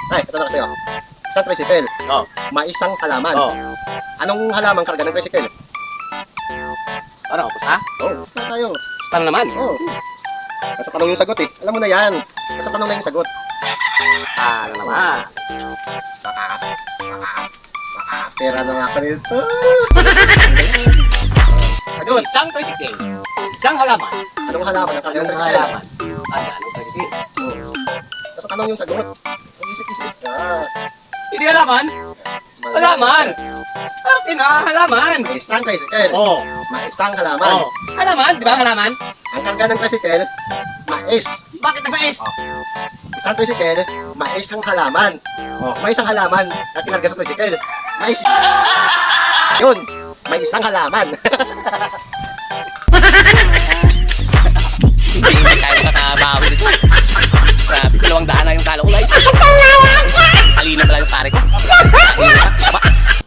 Ay, ito na sa'yo. Isang tricycle. Oh. Maisang halaman. Oh. Anong halaman karga ng tricycle? Ano, pusa? Oh, basta tayo. Pusa na naman. Oh. Nasa tanong yung sagot eh. Alam mo na yan. Nasa tanong na yung sagot. Ano naman? Makakapera na nga ako nito. Sagot. Isang tricycle. Isang halaman. Anong halaman ang karga ng Anong tricycle? halaman? Anong tricycle? Nasa tanong yung sagot. Mag-isip-isip ka. Hindi halaman. Halaman. Akin na, halaman. Isang tricycle. Oh. Maisang halaman. Oh. Halaman, di ba halaman? Ang karga ng tricycle, mais. Bakit nagmais? Isang tricycle, maisang halaman. Oh, may isang halaman na kinarga sa tricycle. Mais. Yun, may isang halaman. Hindi tayo makabawi dito. Grabe, 200 na yung kala ko guys.